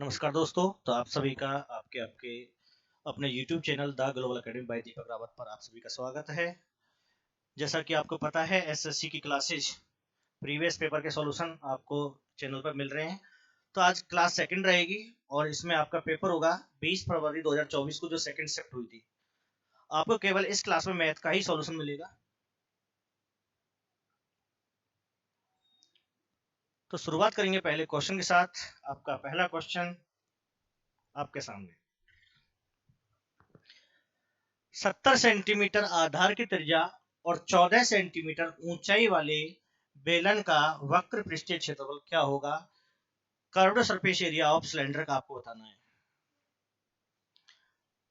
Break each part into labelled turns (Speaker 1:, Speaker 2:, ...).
Speaker 1: नमस्कार दोस्तों। तो आप सभी का आपके आपके अपने YouTube channel the global academy by Deepak Rawat पर आप सभी का स्वागत है। जैसा कि आपको पता है एसएससी की क्लासेज प्रीवियस पेपर के सॉल्यूशन आपको चैनल पर मिल रहे हैं। तो आज क्लास सेकंड रहेगी और इसमें आपका पेपर होगा 20 फरवरी 2024 को जो सेकंड शिफ्ट हुई थी। आपको केवल इस क्लास में मैथ का ही सॉल्यूशन मिलेगा। तो शुरुआत करेंगे पहले क्वेश्चन के साथ। आपका पहला क्वेश्चन आपके सामने। 70 सेंटीमीटर आधार की त्रिज्या और 14 सेंटीमीटर ऊंचाई वाले बेलन का वक्र पृष्ठीय क्षेत्रफल क्या होगा? Curved surface area of cylinder का आपको बताना है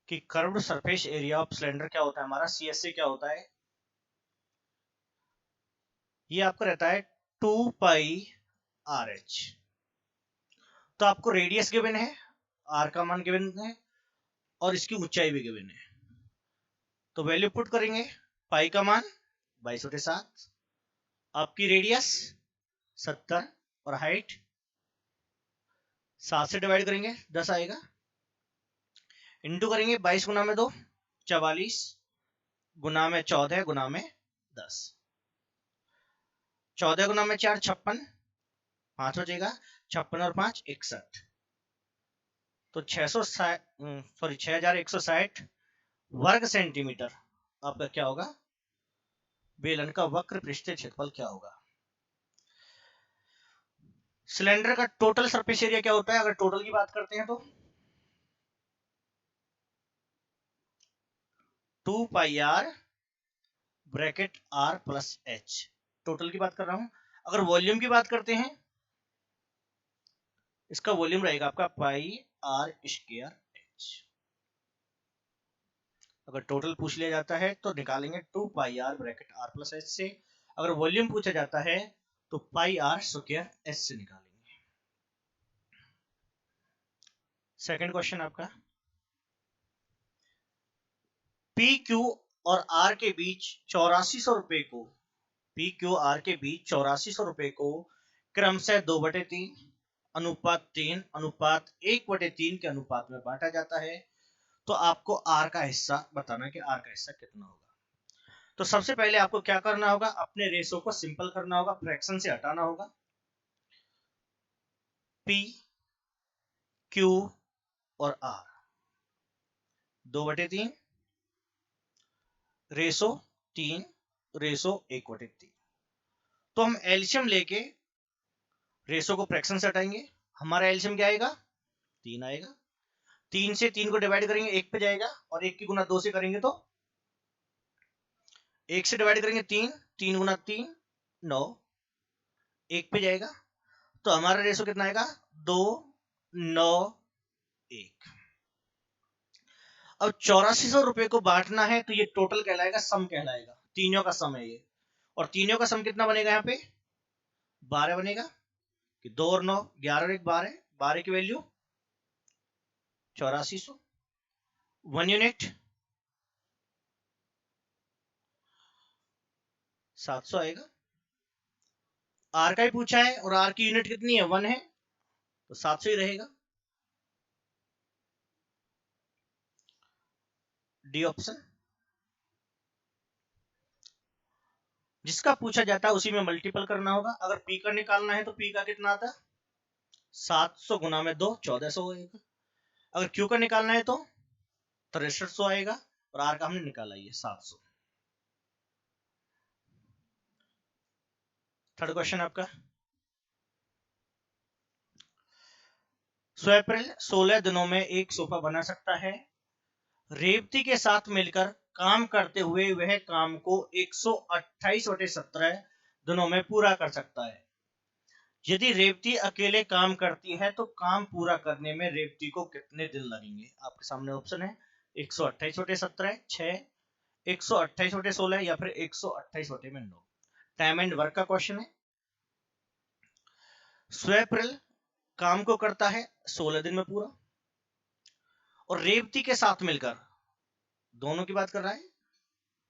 Speaker 1: कि curved surface area of cylinder क्या होता है। हमारा सीएसए क्या होता है? ये आपको रहता है 2 पाई आर एच। तो आपको रेडियस गिवन है, आर का मान गिवन है और इसकी ऊंचाई भी गिवन है। तो वैल्यू पुट करेंगे। पाई का मान 22/7, आपकी रेडियस 70 और हाइट 7 से डिवाइड करेंगे 10 आएगा। इंटू करेंगे 22 गुना में 2 44 गुना में 14 गुना में 10। 14 गुना में 4 56, 5 हो जाएगा। 56 और 5 61। तो 6160 वर्ग सेंटीमीटर आपका क्या होगा? बेलन का वक्र पृष्ठीय क्षेत्रफल क्या होगा? सिलेंडर का टोटल सरफेस एरिया क्या होता है अगर टोटल की बात करते हैं तो? 2 pi r bracket r plus h. Total की बात कर रहा हूं। अगर वॉल्यूम की बात करते हैं, इसका वॉल्यूम रहेगा आपका पाई आर स्क्वायर एच। अगर टोटल पूछ लिया जाता है तो निकालेंगे 2 pi r bracket r plus h से। अगर वॉल्यूम पूछा जाता है तो पाई आर स्क्वायर एच से निकालेंगे। सेकंड क्वेश्चन आपका। पी क्यू और आर के बीच 8400 रुपए को पी क्यू आर के बीच 8400 रुपए को क्रमशः 2/3 अनुपात 3 अनुपात 1/3 के अनुपात में बांटा जाता है। तो आपको आर का हिस्सा बताना है कि आर का हिस्सा कितना होगा। तो सबसे पहले आपको क्या करना होगा? अपने रेशो को सिंपल करना होगा, फ्रैक्शन से हटाना होगा। पी क्यू और आर 2/3 रेशो 3 रेशो 1/3। तो हम एल्शियम लेके रेशो को फ्रैक्शन से हटाएंगे। हमारा एल्शियम क्या आएगा? 3 आएगा। 3 से 3 को डिवाइड करेंगे 1 पे जाएगा और 1 की गुना 2 से करेंगे तो 1 से डिवाइड करेंगे 3, 3 गुना 3 9, 1 पे जाएगा। तो हमारा रेशो कितना आएगा? 2 9 1। अब 8400 रुपए को बांटना है तो ये टोटल कहलाएगा, सम कहलाएगा। तीनों का सम है ये। और तीनों का सम कितना बनेगा? यहाँ पे 12 बनेगा कि 2 और 9 11 और 1 12। 12 की वैल्यू 8400। 1 यूनिट 700 आएगा। आर का ही पूछा है और आर की यूनिट कितनी है? 1 है, तो 700 ही रहेगा। D option. जिसका पूछा जाता है उसी में मल्टीपल करना होगा। अगर पी का निकालना है तो पी का कितना आता है? 700 गुना में 2 1400 होगा। अगर क्यू का निकालना है तो 6300 आएगा और आर का हमने निकाला ये 700। थर्ड क्वेश्चन आपका। स्वयं 16 दिनों में एक सोफा बना सकता है। रेवती के साथ मिलकर काम करते हुए वह काम को 128/17 दिनों में पूरा कर सकता है। यदि रेवती अकेले काम करती है तो काम पूरा करने में रेवती को कितने दिन लगेंगे? आपके सामने ऑप्शन है 128/17 6, 128/16 या फिर 128/9। टाइम एंड वर्क का क्वेश्चन है। स्वयं काम को करता है 16 दिन में पूरा और रेवती के साथ मिलकर दोनों की बात कर रहा है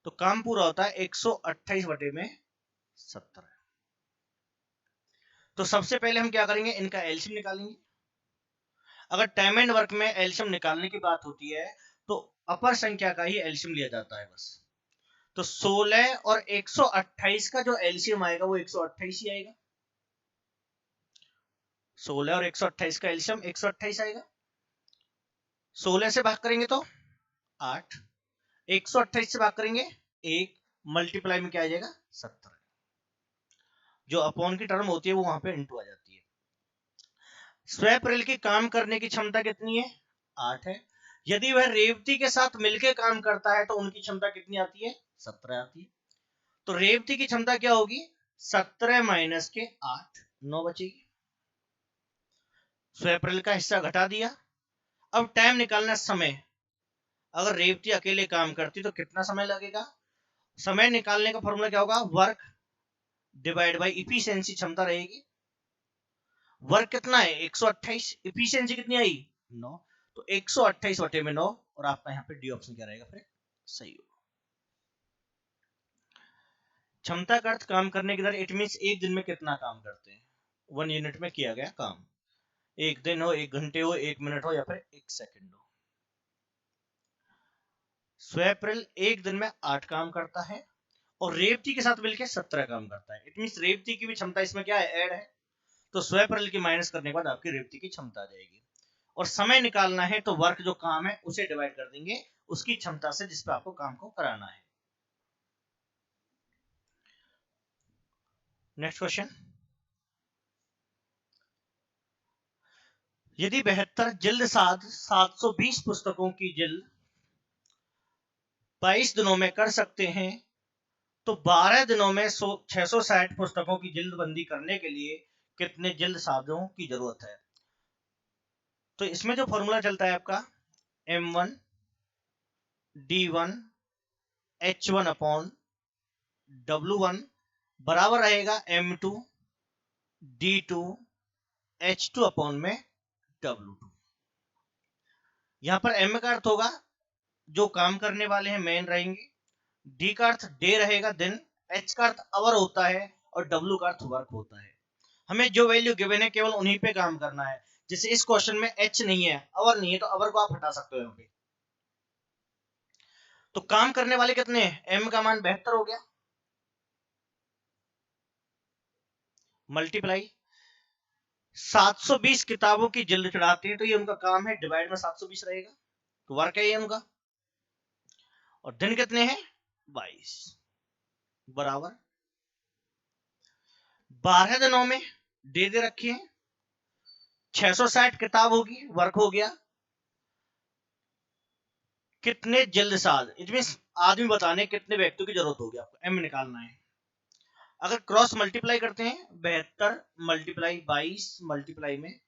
Speaker 1: तो काम पूरा होता है 128/17। तो सबसे पहले हम क्या करेंगे? इनका एलसीएम निकालेंगे। अगर टाइम एंड वर्क में एलसीएम निकालने की बात होती है तो अपर संख्या का ही एलसीएम लिया जाता है बस। तो 16 और 128 का जो एलसीएम आएगा वो 128 ही आएगा। 16 और 128 का एलसीएम 128 आएगा। 16 से भाग करेंगे तो 8, 128 से भाग करेंगे 1, मल्टीप्लाई में क्या आ जाएगा 17। जो अपॉन की टर्म होती है वो वहां पे इंटू आ जाती है। स्वैप रेल की काम करने की क्षमता कितनी है? 8 है। यदि वह रेवती के साथ मिलकर काम करता है तो उनकी क्षमता कितनी आती है? 17 आती है। तो रेवती की क्षमता क्या होगी? 17 माइनस के 8, 9 बचेगी। स्वैप रेल का हिस्सा घटा दिया। अब टाइम निकालना समय। अगर रेवती अकेले काम करती तो कितना समय लगेगा? समय निकालने का फॉर्मूला क्या होगा? वर्क डिवाइड बाई इफिशियंसी क्षमता रहेगी। वर्क कितना है? 128। इफिशियंसी कितनी आई? 9। तो 128 बटे में 9 और आपका यहाँ पे डी ऑप्शन क्या रहेगा? फिर सही होगा। क्षमता का अर्थ काम करने की दर। इट मींस एक दिन में कितना काम करते हैं, 1 यूनिट में किया गया काम। एक दिन हो, 1 घंटे हो, 1 मिनट हो या फिर 1 सेकंड हो। स्वैप रेल एक दिन में 8 काम करता है और रेवती के साथ मिलकर 17 काम करता है। इट मींस रेवती की भी क्षमता इसमें क्या है? ऐड है। तो स्वैप रेल की माइनस करने के बाद आपकी रेवती की क्षमता आ जाएगी। और समय निकालना है तो वर्क जो काम है उसे डिवाइड कर देंगे उसकी क्षमता से जिस पे आपको काम को कराना है। Next question. यदि 72 जिल्द साध 720 पुस्तकों की जिल्द 22 दिनों में कर सकते हैं तो 12 दिनों में 660 पुस्तकों की जिल्दबंदी करने के लिए कितने जिल्द साधों की जरूरत है? तो इसमें जो फॉर्मूला चलता है आपका M1 D1 H1 upon W1 बराबर रहेगा M2 D2 H2 अपॉन में W2। यहां पर M का अर्थ होगा जो काम करने वाले हैं मेन रहेंगे, D का अर्थ डे रहेगा दिन, H का अर्थ आवर होता है और W का अर्थ वर्क होता है। हमें जो वैल्यू गिवन है केवल उन्हीं पे काम करना है। जैसे इस क्वेश्चन में H नहीं है, आवर नहीं है, तो आवर को आप हटा सकते हो यहाँ पे। तो काम करने वाले कितने हैं? M का मान 72 हो गया, मल्टीप्लाई 720 किताबों की जिल्द चढ़ाते हैं तो ये उनका काम है, डिवाइड में 720 रहेगा, तो वर्क है ये उनका। और दिन कितने हैं? 22 बराबर 12 दिनों में दे रखी है 660 किताब होगी, वर्क हो गया। कितने जिल्द साध, इट मीन आदमी बताने कितने व्यक्तियों की जरूरत होगी आपको, एम निकालना है। अगर क्रॉस मल्टीप्लाई करते हैं 72 मल्टीप्लाई 22 मल्टीप्लाई में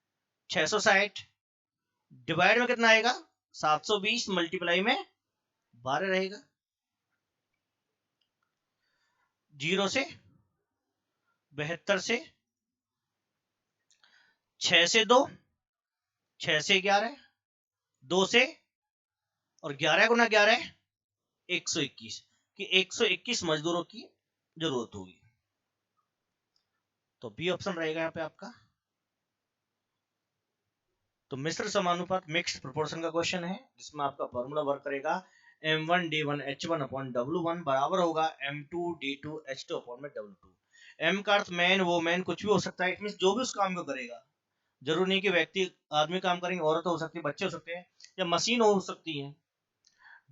Speaker 1: 660 डिवाइड में कितना आएगा? 720 मल्टीप्लाई में 12 रहेगा। 0 से 72 से 6 से 2 6 से 11 2 से और 11 गुना 11 121 कि 121 मजदूरों की जरूरत होगी। तो बी ऑप्शन रहेगा यहाँ पे आपका। तो मिश्र समानुपात मिक्स्ड प्रोपोर्शन का क्वेश्चन है जिसमें आपका फॉर्मूला वर्क करेगा M1 D1 H1 upon W1 बराबर होगा M2 D2 H2 अपॉन में W2। M का अर्थ मैन वोमैन कुछ भी हो सकता है, इट मींस जो भी उस काम को करेगा। जरूर नहीं कि व्यक्ति आदमी काम करेंगे, औरत हो सकती है, बच्चे हो सकते हैं या मशीन हो सकती है।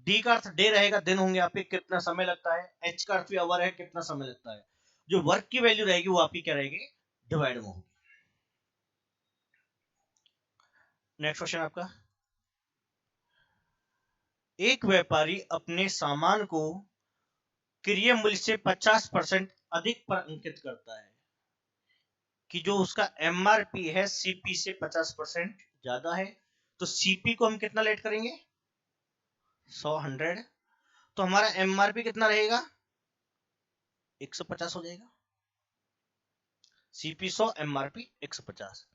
Speaker 1: D का अर्थ डे रहेगा, दिन होंगे आपके, कितना समय लगता है। H का अर्थ भी आवर है, कितना समय लगता है। जो वर्क की वैल्यू रहेगी वो आपकी क्या रहेगी? डिवाइड में होगी। नेक्स्ट क्वेश्चन आपका। एक व्यापारी अपने सामान को क्रय मूल्य से 50% अधिक पर अंकित करता है कि जो उसका एमआरपी है सीपी से 50% ज्यादा है, तो सीपी को हम कितना लेट करेंगे? 100 तो हमारा एमआरपी कितना रहेगा? 150 हो जाएगा। सीपी 100 एमआरपी 150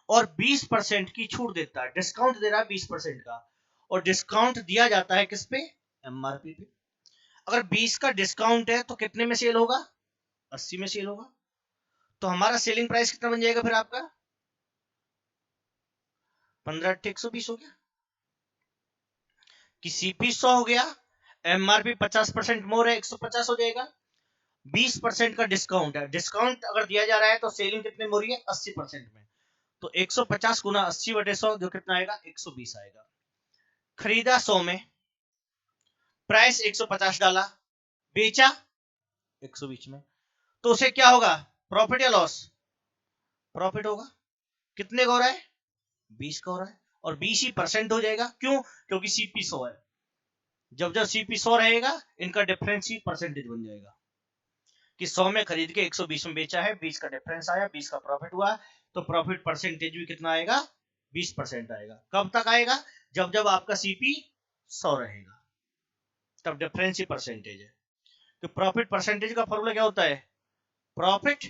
Speaker 1: और 20% की छूट देता है, डिस्काउंट दे रहा है 20% का, और डिस्काउंट दिया जाता है किस पे? एमआरपी पे। अगर 20 का डिस्काउंट है तो कितने में सेल होगा? 80 में सेल होगा। तो हमारा सेलिंग प्राइस कितना बन जाएगा फिर आपका? 15 × 120 हो गया कि सीपी 100 हो गया, एमआरपी 50% मोर है, 150 हो जाएगा। 20% का डिस्काउंट है, डिस्काउंट अगर दिया जा रहा है तो सेलिंग कितने में हो रही है? 80% में। तो 150 गुना 80/100 जो कितना आएगा? 120 आएगा। खरीदा 100 में, प्राइस 150 डाला, बेचा 120 में, तो उसे क्या होगा? प्रॉफिट या लॉस? प्रॉफिट होगा। कितने का हो रहा है? 20 का हो रहा है, और 20 ही परसेंट हो जाएगा। क्यों? क्योंकि सीपी 100 है। जब जब सीपी 100 रहेगा, इनका डिफरेंस ही परसेंटेज बन जाएगा कि 100 में खरीद के 120 में बेचा है, 20 का डिफरेंस आया, 20 का प्रॉफिट हुआ, तो प्रॉफिट परसेंटेज भी कितना आएगा? 20% आएगा। कब तक आएगा? जब जब आपका सीपी 100 रहेगा, तब डिफरेंस ही परसेंटेज है। तो प्रॉफिट परसेंटेज का फॉर्मूला क्या होता है? प्रॉफिट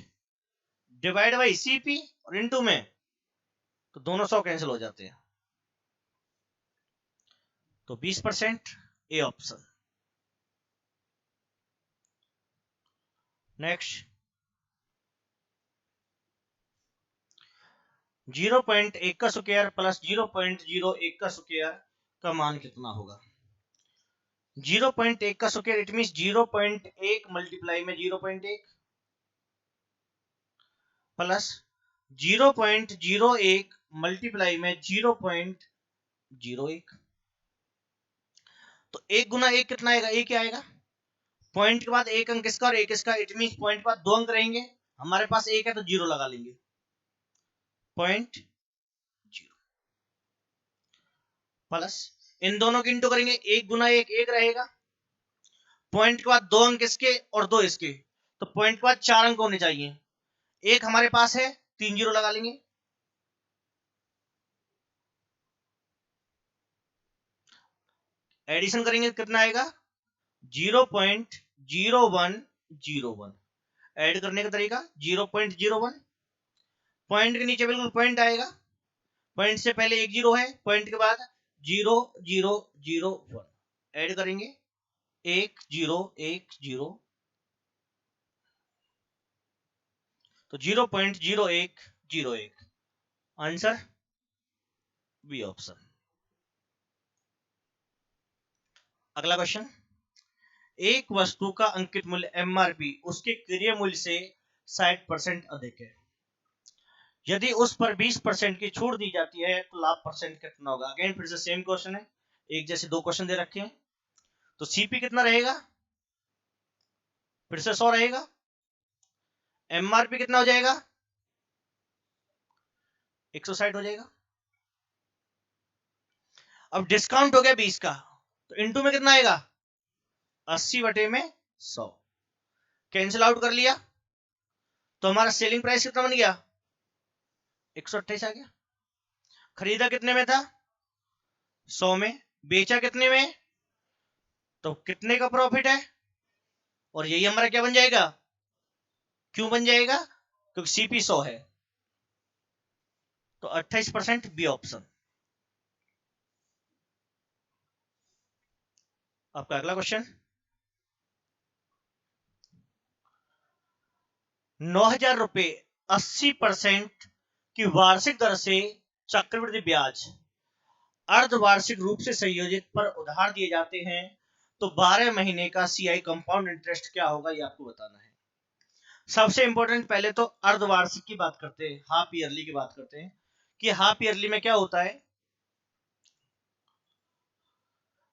Speaker 1: डिवाइड बाई सीपी, और इनटू में, तो दोनों 100 कैंसिल हो जाते हैं, तो 20%, ए ऑप्शन। नेक्स्ट, 0.1 का स्क्वायर प्लस 0.01 का स्क्वायर का मान कितना होगा? 0.1 का स्क्वायर इट मीन 0.1 मल्टीप्लाई में 0.1 प्लस 0.01 मल्टीप्लाई में 0.01, तो 1 गुना 1 कितना आएगा? 1 क्या आएगा? पॉइंट के बाद एक अंक इसका और एक इसका, इट मीन पॉइंट के बाद 2 अंक रहेंगे, हमारे पास 1 है तो 0 लगा लेंगे, 0.0 प्लस इन दोनों की इंटू करेंगे, 1 गुना 1 1 रहेगा, पॉइंट के बाद 2 अंक इसके और 2 इसके, तो पॉइंट के बाद 4 अंक होने चाहिए, 1 हमारे पास है, 3 0 लगा लेंगे, एडिशन करेंगे कितना आएगा? 0.0101। ऐड करने का तरीका 0.01, पॉइंट के नीचे बिल्कुल पॉइंट आएगा, पॉइंट से पहले 1 0 है, पॉइंट के बाद 0.001, ऐड करेंगे 1.010, तो 0.0101, आंसर बी ऑप्शन। अगला क्वेश्चन, एक वस्तु का अंकित मूल्य एमआरपी उसके क्रय मूल्य से 60% अधिक है, यदि उस पर 20% की छूट दी जाती है तो लाभ परसेंट कितना होगा? अगेन फिर से सेम क्वेश्चन है, एक जैसे दो क्वेश्चन दे रखे हैं, तो सीपी कितना रहेगा? फिर से 100 रहेगा, एमआरपी कितना हो जाएगा? 160 हो जाएगा। अब डिस्काउंट हो गया 20 का, तो इनटू में कितना आएगा? 80/100, कैंसिल आउट कर लिया, तो हमारा सेलिंग प्राइस कितना बन गया? 128 आ गया। खरीदा कितने में था? 100 में, बेचा कितने में? तो कितने का प्रॉफिट है? और यही हमारा क्या बन जाएगा? क्यों बन जाएगा? क्योंकि सीपी 100 है, तो 28% बी ऑप्शन। आपका अगला क्वेश्चन, 9,000 रुपए 80% की वार्षिक दर से चक्रवृद्धि ब्याज अर्धवार्षिक रूप से संयोजित पर उधार दिए जाते हैं, तो 12 महीने का सीआई कंपाउंड इंटरेस्ट क्या होगा, ये आपको बताना है। सबसे इंपॉर्टेंट पहले तो अर्धवार्षिक की बात करते हैं, हाफ ईयरली की बात करते हैं कि हाफ ईयरली में क्या होता है,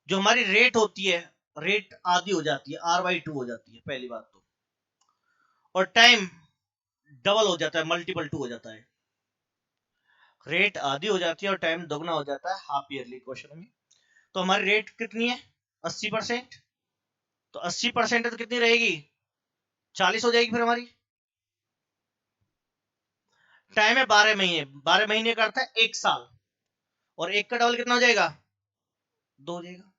Speaker 1: जो हमारी रेट होती है, रेट आधी हो जाती है, R/2 हो जाती है पहली बात तो, और टाइम डबल हो जाता है, मल्टीपल 2 हो जाता है, रेट आधी हो जाती है और टाइम दोगुना हो जाता है हाफ ईयरली क्वेश्चन में। तो हमारी रेट कितनी है? 80%, तो 80% तो कितनी रहेगी? 40 हो जाएगी फिर हमारी। टाइम है 12 महीने, 12 महीने का अर्थ है 1 साल, और 1 का डबल कितना हो जाएगा? 2 हो जाएगा।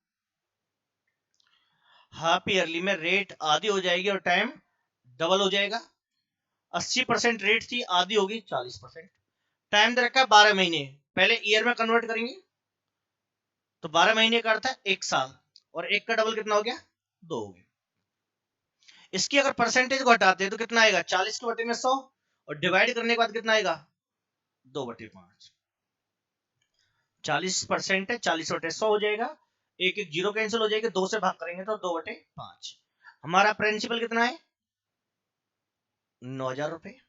Speaker 1: हाफ ईयरली में रेट आधी हो जाएगी और टाइम डबल हो जाएगा, 80% रेट थी, आधी होगी 40%, टाइम दे रखा है 12 महीने, पहले ईयर में कन्वर्ट करेंगे, तो 12 महीने का अर्थ है 1 साल, और 1 का डबल कितना हो गया? 2 हो गया। इसकी अगर परसेंटेज को हटाते हैं तो कितना आएगा? 40 के बटे में 100, और डिवाइड करने के बाद कितना आएगा? 2/5। 40% है, 40/100 हो जाएगा, एक एक जीरो कैंसिल हो जाएगा, 2 से भाग करेंगे तो 2/5। हमारा प्रिंसिपल कितना है? 9,000 रुपए,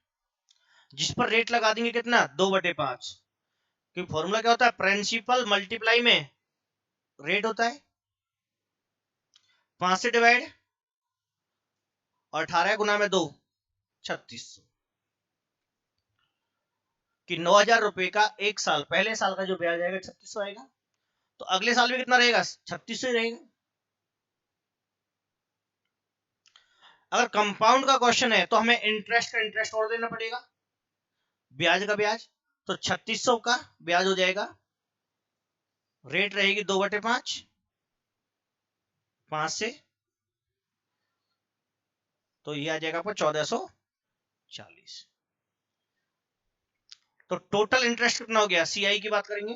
Speaker 1: जिस पर रेट लगा देंगे कितना? 2/5, क्योंकि फॉर्मूला क्या होता है? प्रिंसिपल मल्टीप्लाई में रेट होता है, 5 से डिवाइड और 18 गुना में 2, 3600। कि 9,000 रुपए का एक साल, पहले साल का जो ब्याज आएगा 3600 आएगा, तो अगले साल भी कितना रहेगा? 3600 ही रहेगा। अगर कंपाउंड का क्वेश्चन है तो हमें इंटरेस्ट का इंटरेस्ट और देना पड़ेगा, ब्याज का ब्याज, तो 3600 का ब्याज हो जाएगा, रेट रहेगी 2/5, 5 से, तो ये आ जाएगा आपको 1440। तो टोटल इंटरेस्ट कितना हो गया? सीआई की बात करेंगे,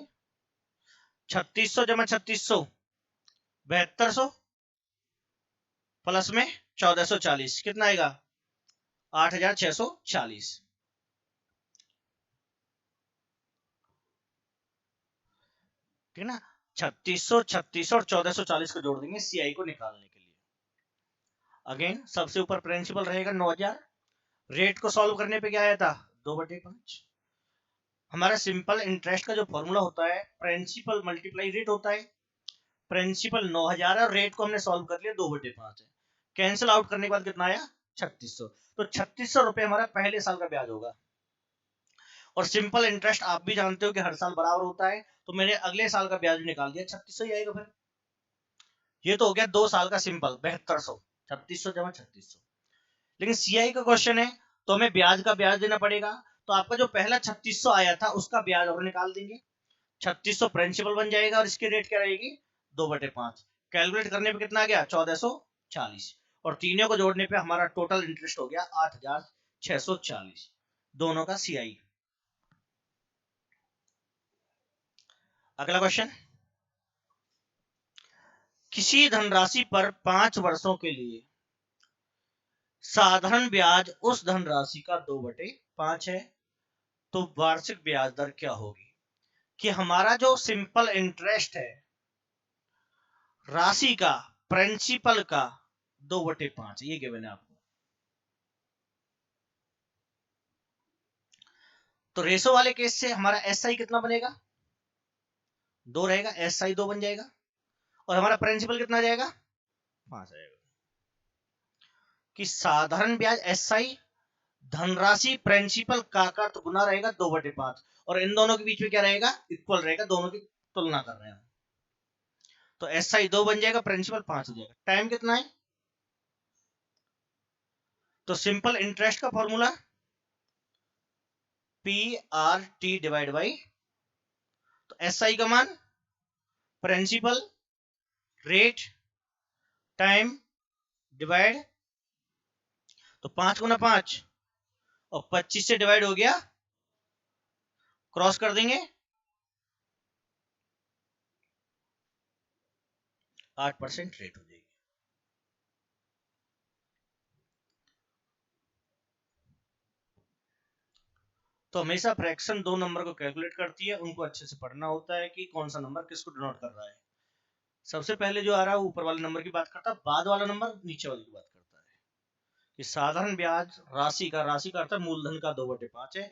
Speaker 1: 3600 जमा 3600 7200 प्लस में 1440 कितना आएगा? 8640। ठीक है ना? 3600 और 1440 को जोड़ देंगे सीआई को निकालने के लिए। अगेन सबसे ऊपर प्रिंसिपल रहेगा 9,000, रेट को सॉल्व करने पे क्या आया था? 2/5। हमारा सिंपल इंटरेस्ट का जो फॉर्मूला होता है, प्रिंसिपल मल्टीप्लाई रेट होता है। प्रिंसिपल 9,000 है और रेट को हमने सॉल्व कर लिया 2/5 है, कैंसिल आउट करने के बाद कितना आया? 3600। तो 3600 रुपए हमारा पहले साल का ब्याज होगा। और सिंपल इंटरेस्ट आप भी जानते हो कि हर साल बराबर होता है, तो मैंने अगले साल का ब्याज भी निकाल दिया, 3600 ही आएगा। फिर ये तो हो गया 2 साल का सिंपल 7200, 3600 जमा 3600। लेकिन सीआई का क्वेश्चन है तो हमें ब्याज का ब्याज देना पड़ेगा, तो आपका जो पहला 3600 आया था उसका ब्याज और निकाल देंगे, 3600 प्रिंसिपल बन जाएगा और इसकी रेट क्या रहेगी? 2/5। कैलकुलेट करने पे कितना आ गया? 1440। और तीनों को जोड़ने पे हमारा टोटल इंटरेस्ट हो गया 8640, दोनों का सीआई। अगला क्वेश्चन, किसी धनराशि पर 5 वर्षों के लिए साधारण ब्याज उस धनराशि का 2/5 है, तो वार्षिक ब्याज दर क्या होगी? कि हमारा जो सिंपल इंटरेस्ट है राशि का, प्रिंसिपल का 2/5, ये गिवन है आपको। तो रेशो वाले केस से हमारा एसआई कितना बनेगा? 2 रहेगा, एसआई 2 बन जाएगा, और हमारा प्रिंसिपल कितना जाएगा? 5 आएगा। कि साधारण ब्याज एसआई, धनराशि प्रिंसिपल का अर्थ गुना रहेगा 2/5, और इन दोनों के बीच में क्या रहेगा? इक्वल रहेगा, दोनों की तुलना कर रहे हैं। तो एसआई 2 बन जाएगा, प्रिंसिपल 5 हो जाएगा। टाइम कितना है? तो सिंपल इंटरेस्ट का formula P R T divide by, तो एसआई का मान, प्रिंसिपल, रेट, टाइम डिवाइड, तो 5 गुना 5 और 25 से डिवाइड हो गया, क्रॉस कर देंगे, 8% रेट हो जाएगी। तो हमेशा फ्रैक्शन 2 नंबर को कैलकुलेट करती है, उनको अच्छे से पढ़ना होता है कि कौन सा नंबर किसको डिनोट कर रहा है। सबसे पहले जो आ रहा है ऊपर वाले नंबर की बात करता है, बाद वाला नंबर नीचे वाले की बात करता है। कि साधारण ब्याज राशि का अर्थ है मूलधन का 2/5 है।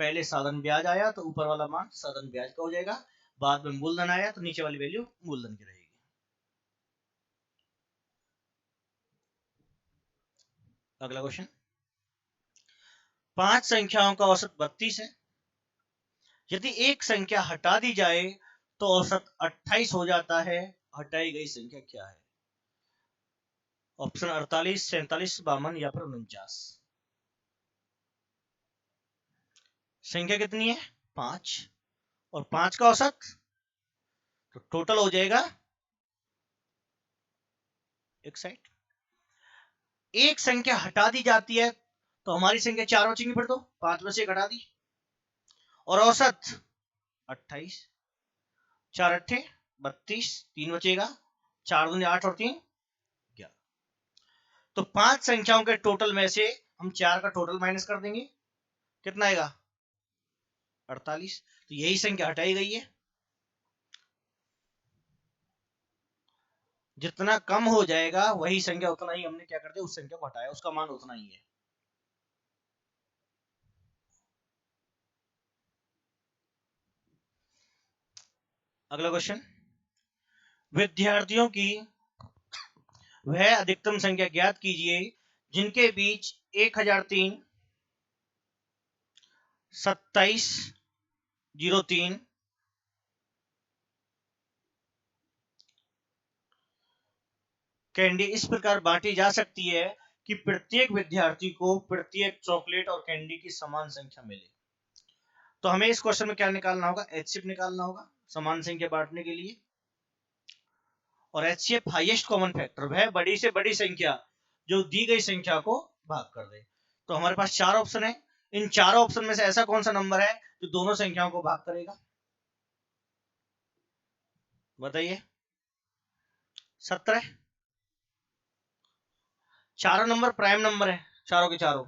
Speaker 1: पहले साधारण ब्याज आया तो ऊपर वाला मान साधारण ब्याज का हो जाएगा, बाद में मूलधन आया तो नीचे वाली वैल्यू मूलधन की रहेगी। अगला क्वेश्चन, 5 संख्याओं का औसत 32 है, यदि एक संख्या हटा दी जाए तो औसत 28 हो जाता है, हटाई गई संख्या क्या है? ऑप्शन 48, 47, 52 या फिर 49। संख्या कितनी है? 5, और 5 का औसत, तो टोटल हो जाएगा 61। एक संख्या हटा दी जाती है तो हमारी संख्या 4 बचेंगी, फिर तो 5 में से 1 हटा दी, और औसत 28, 4 अट्ठे 32, 3 बचेगा, 4 दूनी 8 और 3 11। तो 5 संख्याओं के टोटल में से हम 4 का टोटल माइनस कर देंगे, कितना आएगा? 48। तो यही संख्या हटाई गई है। जितना कम हो जाएगा वही संख्या उतना ही हमने क्या कर दिया, उस संख्या को हटाया, उसका मान उतना ही है। अगला क्वेश्चन, विद्यार्थियों की वह अधिकतम संख्या ज्ञात कीजिए जिनके बीच 1003, 2703, कैंडी इस प्रकार बांटी जा सकती है कि प्रत्येक विद्यार्थी को प्रत्येक चॉकलेट और कैंडी की समान संख्या मिले। तो हमें इस क्वेश्चन में क्या निकालना होगा, एचसीएफ निकालना होगा समान संख्या बांटने के लिए। और एचसीएफ हाईएस्ट कॉमन फैक्टर, वह बड़ी से बड़ी संख्या जो दी गई संख्या को भाग कर दे। तो हमारे पास चार ऑप्शन है, इन चारों ऑप्शन में से ऐसा कौन सा नंबर है जो दोनों संख्याओं को भाग करेगा, बताइए। 17। चारों नंबर प्राइम नंबर है, चारों के चारों,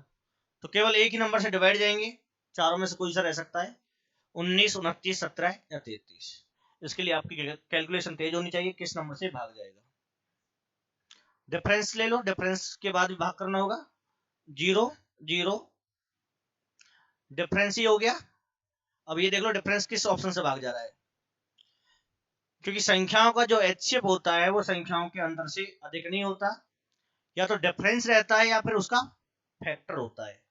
Speaker 1: तो केवल एक ही नंबर से डिवाइड जाएंगे, चारों में से कोई सा रह सकता है, 19, 29, 17 या 33। इसके लिए आपकी कैलकुलेशन तेज होनी चाहिए, किस नंबर से भाग जाएगा। डिफरेंस ले लो, डिफरेंस के बाद भी भाग करना होगा, 0 0 डिफरेंस ही हो गया। अब ये देख लो डिफरेंस किस ऑप्शन से भाग जा रहा है, क्योंकि संख्याओं का जो एचसीएफ होता है वो संख्याओं के अंतर से अधिक नहीं होता, या तो डिफरेंस रहता है या फिर उसका फैक्टर होता है।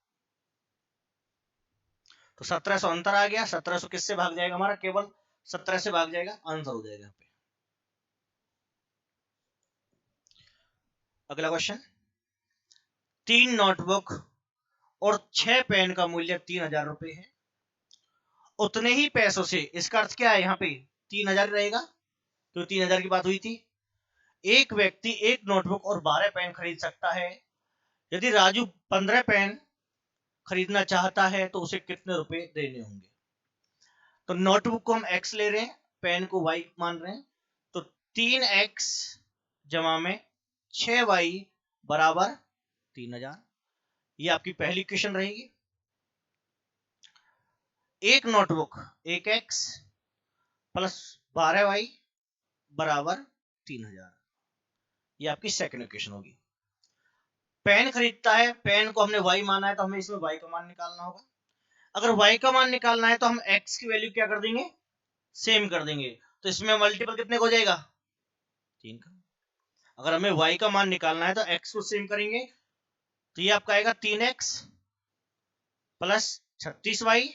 Speaker 1: तो 1700 अंतर आ गया, 1700 किससे भाग जाएगा हमारा, केवल 17 से भाग जाएगा, आंसर हो जाएगा यहाँ पे। अगला क्वेश्चन, 3 नोटबुक और 6 पेन का मूल्य 3000 रुपए है, उतने ही पैसों से, इसका अर्थ क्या है यहाँ पे 3000 रहेगा, तो 3000 की बात हुई थी। एक व्यक्ति एक नोटबुक और 12 पेन खरीद सकता है, यदि राजू 15 पेन खरीदना चाहता है तो उसे कितने रुपए देने होंगे। तो नोटबुक को हम x ले रहे हैं, पेन को y मान रहे हैं, तो 3x जमा में 6y बराबर 3000, ये आपकी पहली इक्वेशन रहेगी। एक नोटबुक 1x प्लस 12y बराबर 3000, ये आपकी सेकंड इक्वेशन होगी। पेन खरीदता है, पेन को हमने y माना है तो हमें इसमें y का मान निकालना होगा। अगर y का मान निकालना है तो हम x की वैल्यू क्या कर देंगे, सेम कर देंगे, तो इसमें मल्टीपल कितने को हो जाएगा, 3 का। अगर हमें y का मान निकालना है तो x को सेम करेंगे, तो ये आपका आएगा 3x प्लस 36y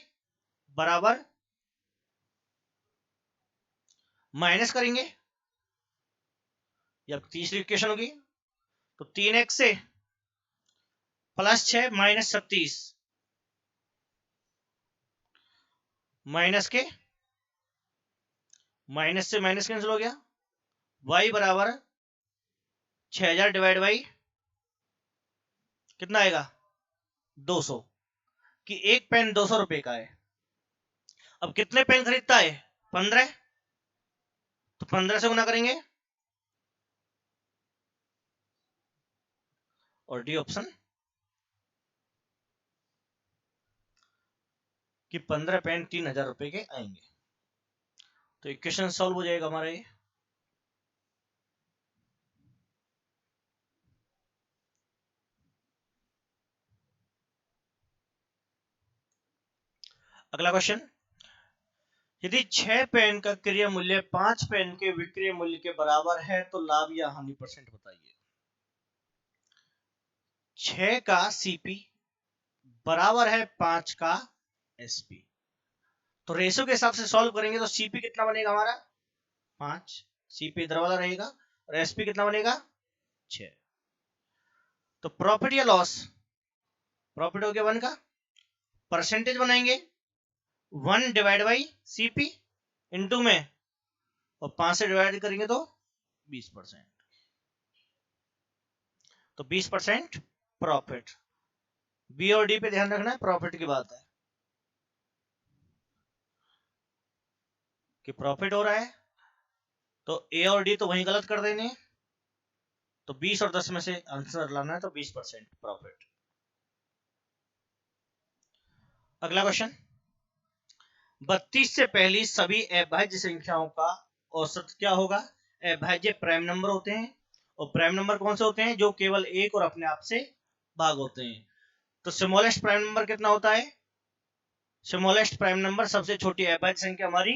Speaker 1: बराबर, माइनस करेंगे, ये आपकी तीसरी इक्वेशन होगी। तो 3x से प्लस 6 माइनस 36, माइनस के माइनस से माइनस कैंसिल हो गया, y बराबर 6000 डिवाइड बाई कितना आएगा 200, कि एक पेन 200 रुपए का है। अब कितने पेन खरीदता है, 15, तो 15 से गुना करेंगे, और डी ऑप्शन कि 15 पेन 3000 रुपए के आएंगे। तो इक्वेशन सॉल्व हो जाएगा हमारा ये। अगला क्वेश्चन, यदि 6 पेन का क्रय मूल्य 5 पेन के विक्रय मूल्य के बराबर है तो लाभ या हानि परसेंट बताइए। 6 का सीपी बराबर है 5 का एसपी, तो रेशो के हिसाब से सॉल्व करेंगे तो सीपी कितना बनेगा हमारा 5, सीपी इधर वाला रहेगा, और एसपी कितना बनेगा 6। तो प्रॉफिट या लॉस, प्रॉफिट हो गया 1 का, परसेंटेज बनाएंगे 1 डिवाइड बाई सीपी इंटू में, और 5 से डिवाइड करेंगे तो 20%, तो 20% प्रॉफिट। बी और डी पे ध्यान रखना है, प्रॉफिट की बात है कि प्रॉफिट हो रहा है, तो ए और डी तो वहीं गलत कर देने, तो 20 और 10 में से आंसर लाना है, तो 20% प्रॉफिट। अगला क्वेश्चन, 32 से पहली सभी अभाज्य संख्याओं का औसत क्या होगा। अभाज्य प्राइम नंबर होते हैं, और प्राइम नंबर कौन से होते हैं? जो केवल एक और अपने आप से भाग होते हैं। तो स्मॉलेस्ट प्राइम नंबर कितना होता है? स्मॉलेस्ट प्राइम नंबर, सबसे छोटी अभाज्य संख्या हमारी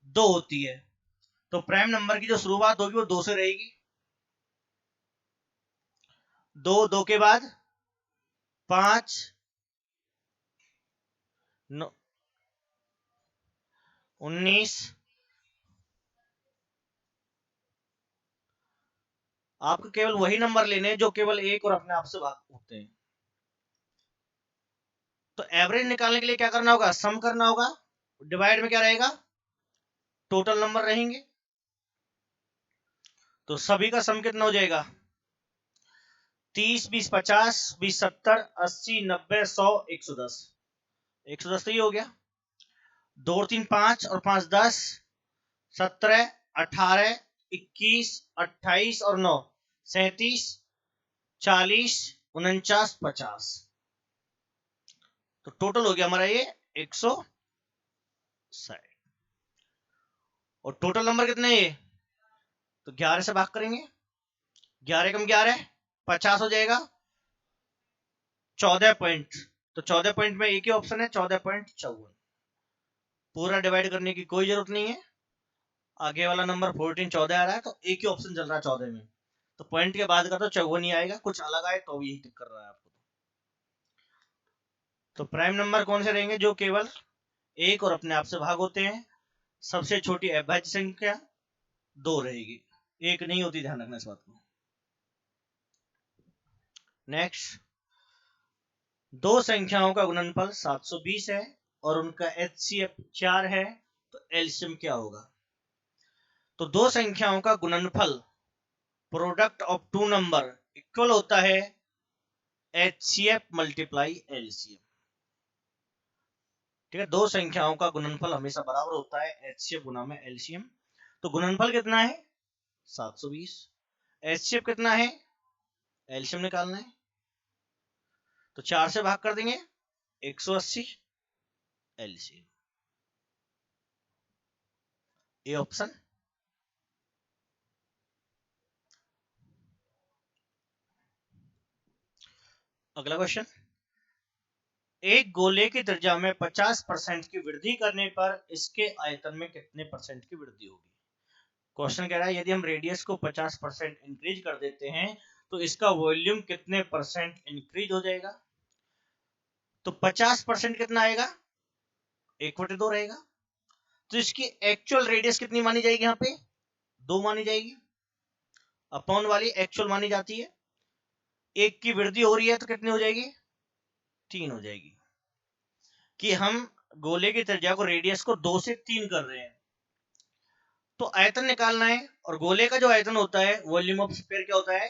Speaker 1: 2 होती है। तो प्राइम नंबर की जो शुरुआत होगी वो 2 से रहेगी। 2 के बाद 5, 19, आपको केवल वही नंबर लेने हैं जो केवल एक और अपने आप से भाग होते हैं। तो एवरेज निकालने के लिए क्या करना होगा? सम करना होगा। डिवाइड में क्या रहेगा? टोटल नंबर रहेंगे। तो सभी का सम कितना हो जाएगा? 30, 20, 50, 20, 70, 80, 90, 100, 110। 110 तो ये हो गया। 2 और 3 5 और 5 10, 17, 18, 21, 28 और 9 37, 40, 49, 50। तो टोटल हो गया हमारा ये 160। और टोटल नंबर कितने हैं ये? तो 11 से भाग करेंगे। 11 कम 11, 50 हो जाएगा। 14 पॉइंट, तो 14 पॉइंट में एक ही ऑप्शन है, 14.54। पूरा डिवाइड करने की कोई जरूरत नहीं है। आगे वाला नंबर 14 14 आ रहा है, तो एक ही ऑप्शन चल रहा है 14 में। तो पॉइंट के बाद का तो 54 ही आएगा, कुछ अलग आए तो यही टिक कर रहा है आपको। तो प्राइम नंबर कौन से रहेंगे? जो केवल एक और अपने आप से भाग होते हैं। सबसे छोटी अभाज्य संख्या 2 रहेगी, एक नहीं होती, ध्यान रखना इस बात को। नेक्स्ट, दो संख्याओं का गुणनफल 720 है और उनका एचसीएफ 4 है, तो एलसीएम क्या होगा? तो दो संख्याओं का गुणनफल, product of two number, equal होता है एचसीएफ मल्टीप्लाई एलसीएम। ठीक है, दो संख्याओं का गुणनफल हमेशा बराबर होता है एचसीएफ गुना में एलसीएम। तो गुणनफल कितना है? 720। एचसीएफ कितना है? एलसीएम निकालना है, तो 4 से भाग कर देंगे, 180 एलसीएम। ये ऑप्शन। अगला क्वेश्चन, एक गोले की त्रिज्या में 50% की वृद्धि करने पर इसके आयतन में कितने परसेंट की वृद्धि होगी? क्वेश्चन कह रहा है यदि हम रेडियस को 50% इंक्रीज कर देते हैं तो इसका वॉल्यूम कितने परसेंट इंक्रीज हो जाएगा? तो 50% कितना आएगा? 1/2 रहेगा। तो इसकी एक्चुअल रेडियस कितनी मानी जाएगी? यहाँ पे 2 मानी जाएगी, अपॉन वाली एक्चुअल मानी जाती है। एक की वृद्धि हो रही है तो कितनी हो जाएगी? 3 हो जाएगी। कि हम गोले की त्रिज्या को, रेडियस को 2 से 3 कर रहे हैं, तो आयतन निकालना है। और गोले का जो आयतन होता है, वॉल्यूम ऑफ स्फीयर क्या होता है?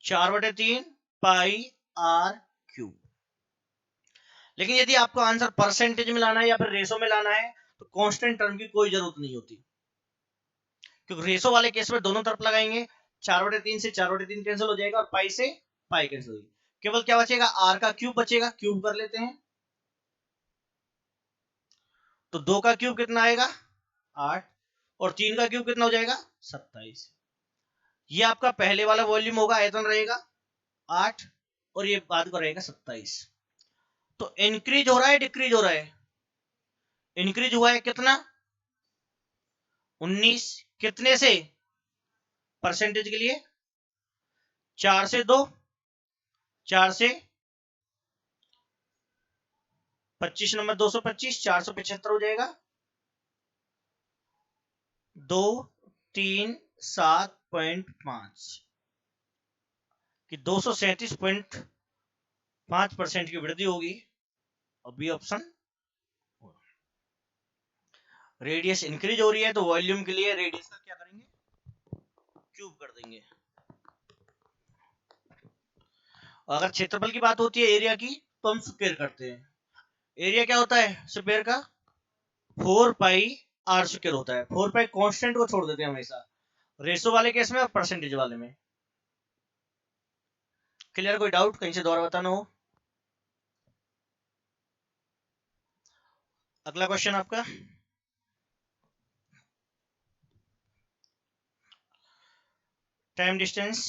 Speaker 1: 4/3 पाई आर क्यूब। लेकिन यदि आपको आंसर परसेंटेज में लाना है या फिर रेशो में लाना है तो कांस्टेंट टर्म की कोई जरूरत नहीं होती, क्योंकि रेशो वाले केस में दोनों तरफ लगाएंगे। 4/3 से 4/3 कैंसिल हो जाएगा और पाई से पाई कैंसिल हो जाएगी। केवल क्या बचेगा? आर का क्यूब बचेगा। क्यूब कर लेते हैं, तो 2 का क्यूब कितना आएगा? 8, और 3 का क्यूब कितना हो जाएगा? 27। ये आपका पहले वाला वॉल्यूम होगा, आयतन रहेगा 8, और ये बाद का रहेगा 27। तो इंक्रीज हो रहा है डिक्रीज हो रहा है? इंक्रीज हुआ है कितना? 19। कितने से? परसेंटेज के लिए 4 से 2, 4 से 25 नंबर 225, 475 हो जाएगा। 237.5 कि 237.5% की वृद्धि होगी। और बी ऑप्शन। रेडियस इंक्रीज हो रही है तो वॉल्यूम के लिए रेडियस का क्या करेंगे? क्यूब कर देंगे। अगर क्षेत्रफल की बात होती है एरिया की, तो हम स्क्वायर करते हैं। एरिया क्या होता है स्क्वायर का? 4 पाई आर स्क्वायर होता है। 4 पाई कांस्टेंट को छोड़ देते हैं हमेशा, रेशो वाले केस में और परसेंटेज वाले में। क्लियर? कोई डाउट कहीं से दोबारा बताना हो? अगला क्वेश्चन आपका, टाइम डिस्टेंस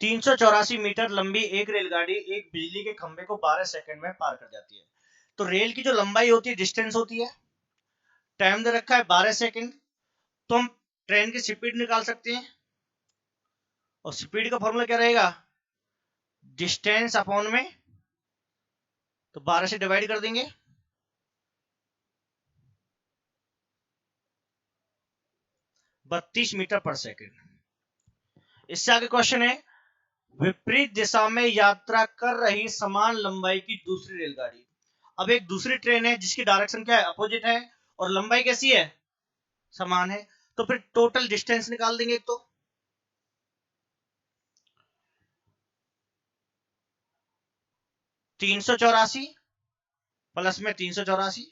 Speaker 1: 384 मीटर लंबी एक रेलगाड़ी एक बिजली के खंभे को 12 सेकंड में पार कर जाती है। तो रेल की जो लंबाई होती है, डिस्टेंस होती है, टाइम दे रखा है 12 सेकंड, तो हम ट्रेन की स्पीड निकाल सकते हैं। और स्पीड का फॉर्मूला क्या रहेगा, डिस्टेंस अपॉन में, तो 12 से डिवाइड कर देंगे, 32 मीटर पर सेकंड। इससे आगे क्वेश्चन है, विपरीत दिशा में यात्रा कर रही समान लंबाई की दूसरी रेलगाड़ी। अब एक दूसरी ट्रेन है जिसकी डायरेक्शन क्या है, अपोजिट है, और लंबाई कैसी है, समान है, तो फिर टोटल डिस्टेंस निकाल देंगे। एक तो 384 प्लस में 384,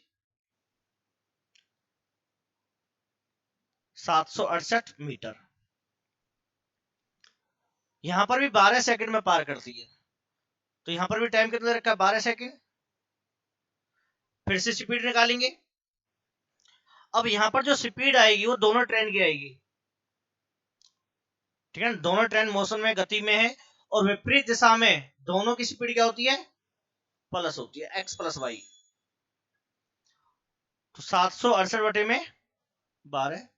Speaker 1: 768 मीटर। यहां पर भी 12 सेकंड में पार करती है, तो यहां पर भी टाइम कितना रखा है, 12 सेकंड। फिर से स्पीड निकालेंगे। अब यहां पर जो स्पीड आएगी वो दोनों ट्रेन की आएगी, ठीक है, दोनों ट्रेन मोशन में, गति में है, और विपरीत दिशा में दोनों की स्पीड क्या होती है, प्लस होती है, एक्स प्लस वाई। तो 768 बटे में 12,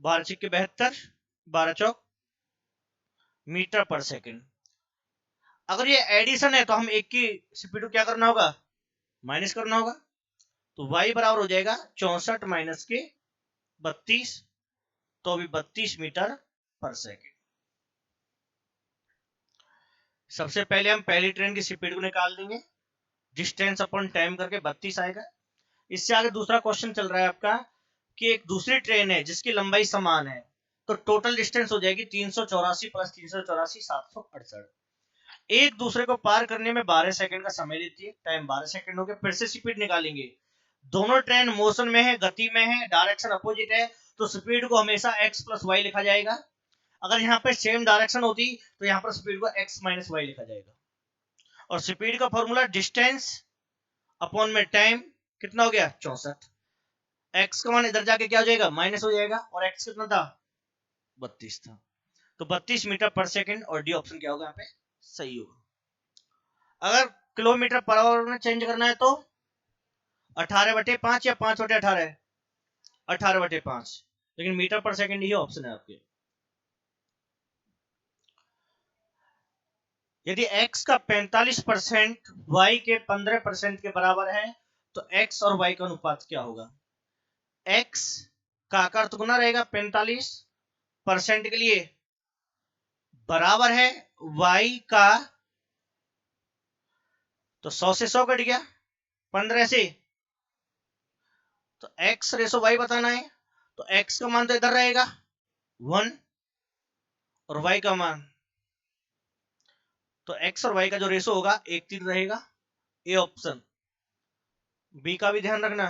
Speaker 1: 12 छिक्के 72, 12 चौक मीटर पर सेकंड। अगर ये एडिशन है तो हम एक की स्पीड को क्या करना होगा, माइनस करना होगा। तो y बराबर हो जाएगा 64 माइनस के 32, तो अभी 32 मीटर पर सेकंड। सबसे पहले हम पहली ट्रेन की स्पीड को निकाल देंगे, डिस्टेंस अपॉन टाइम करके 32 आएगा। इससे आगे दूसरा क्वेश्चन चल रहा है आपका कि एक दूसरी ट्रेन है जिसकी लंबाई समान है, तो टोटल डिस्टेंस हो जाएगी 384 प्लस 384, 768। एक दूसरे को पार करने में 12 सेकंड का समय लेती है, टाइम 12 सेकंड हो गया। फिर से स्पीड निकालेंगे, दोनों ट्रेन मोशन में है, गति में है, डायरेक्शन अपोजिट है, तो स्पीड को हमेशा x प्लस वाई लिखा जाएगा। अगर यहाँ पे सेम डायरेक्शन होती तो यहाँ पर स्पीड को x माइनस वाई लिखा जाएगा। और स्पीड का फॉर्मूला डिस्टेंस अपॉन में टाइम कितना हो गया, 64। x का मान इधर जाके क्या हो जाएगा, माइनस हो जाएगा, और x कितना था, 32 था। तो 32 मीटर पर सेकंड, और डी ऑप्शन क्या होगा यहाँ पे सही होगा। अगर किलोमीटर पर आवर में चेंज करना है तो 18/5 या 5/18, 18/5, लेकिन मीटर पर सेकंड ही ऑप्शन है आपके। यदि x का 45% y के 15% के बराबर है तो x और y का अनुपात क्या होगा। x का आकार तो गुना रहेगा 45% के लिए, बराबर है y का, तो 100 से 100 कट गया, 15 से, तो x रेसो y बताना है, तो x का मान तो इधर रहेगा 1, और y का मान, तो x और y का जो रेसो होगा 1:3 रहेगा, ए ऑप्शन। बी का भी ध्यान रखना,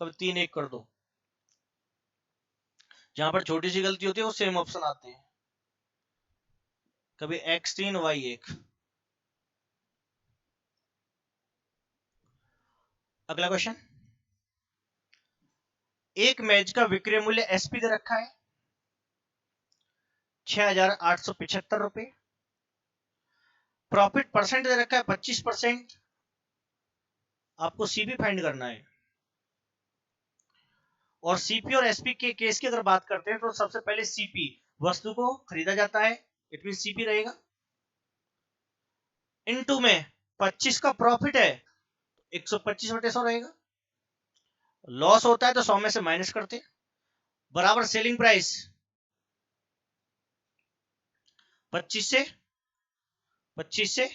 Speaker 1: कभी 3:1 कर दो, जहां पर छोटी सी गलती होती है वो सेम ऑप्शन आते हैं, कभी x3 y1। अगला क्वेश्चन, एक मैच का विक्रय मूल्य एसपी दे रखा है 6,875 रुपए, प्रॉफिट परसेंट दे रखा है 25%, आपको सीपी फाइंड करना है। और सीपी और एसपी के केस की अगर बात करते हैं तो सबसे पहले सीपी, वस्तु को खरीदा जाता है, इट मीन सीपी रहेगा, इनटू में 25 का प्रॉफिट है, 125/100 रहेगा, लॉस होता है तो 100 में से माइनस करते, बराबर सेलिंग प्राइस 25 से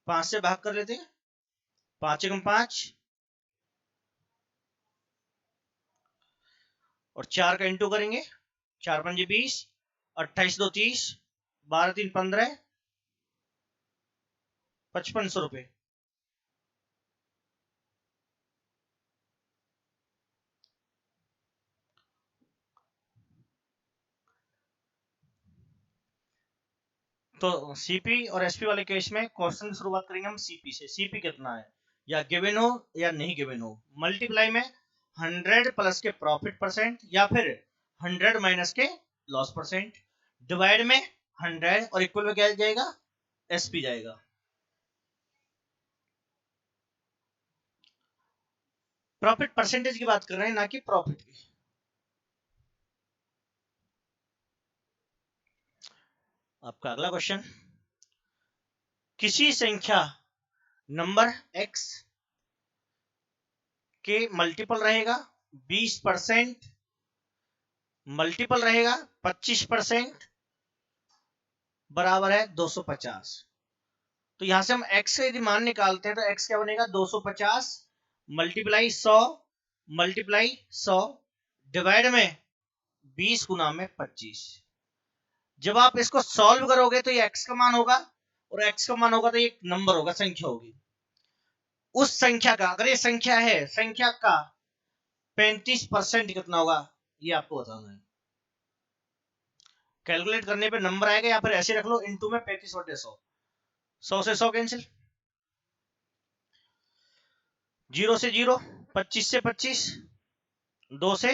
Speaker 1: 5 से भाग कर लेते हैं, 5 × 5 और 4 का इंटू करेंगे, 4 × 5 = 20, 28 × 2 = 30, 12 × 3 = 15, 5500 रुपए। तो सीपी और एसपी वाले केस में क्वेश्चन की शुरुआत करेंगे हम सीपी से। सीपी कितना है, या गिवन हो या नहीं गिवन हो, मल्टीप्लाई में 100 प्लस के प्रॉफिट परसेंट या फिर 100 माइनस के लॉस परसेंट, डिवाइड में 100 और इक्वल में क्या जाएगा, एसपी जाएगा। प्रॉफिट परसेंटेज की बात कर रहे हैं, ना कि प्रॉफिट की। आपका अगला क्वेश्चन, किसी संख्या नंबर x के मल्टीपल रहेगा 20%, मल्टीपल रहेगा 25%, बराबर है 250। तो यहां से हम x का यदि मान निकालते हैं तो x क्या बनेगा, 250 मल्टीप्लाई 100 मल्टीप्लाई 100 डिवाइड में 20 गुना में 25। जब आप इसको सॉल्व करोगे तो ये x का मान होगा, और x का मान होगा तो ये नंबर होगा, संख्या होगी। उस संख्या का, अगर ये संख्या है, संख्या का 35% कितना होगा, ये आपको बताना है। कैलकुलेट करने पे नंबर आएगा, या फिर ऐसे रख लो, इनटू में 35/100, 100 से 100 कैंसिल, 0 से 0, 25 से 25, 2 से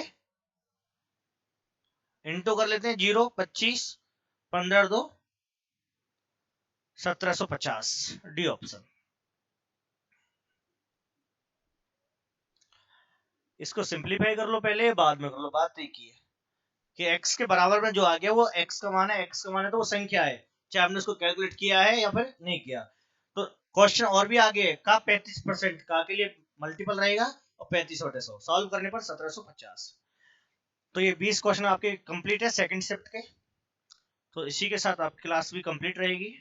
Speaker 1: इनटू कर लेते हैं, 0 25 15 2 1750, डी ऑप्शन। इसको सिंप्लीफाई कर लो पहले, बाद में कर लो, बात एक ही है कि x के बराबर में जो आ गया वो x का मान है, x का मान है तो वो संख्या है, चाहे आपने उसको कैलकुलेट किया है या फिर नहीं किया। तो क्वेश्चन और भी आगे है, का 35% का के लिए मल्टीपल रहेगा और 35/100 सॉल्व करने पर 1750। तो ये 20 क्वेश्चन आपके कंप्लीट है सेकंड शिफ्ट के। तो इसी के साथ आपकी क्लास भी कंप्लीट रहेगी।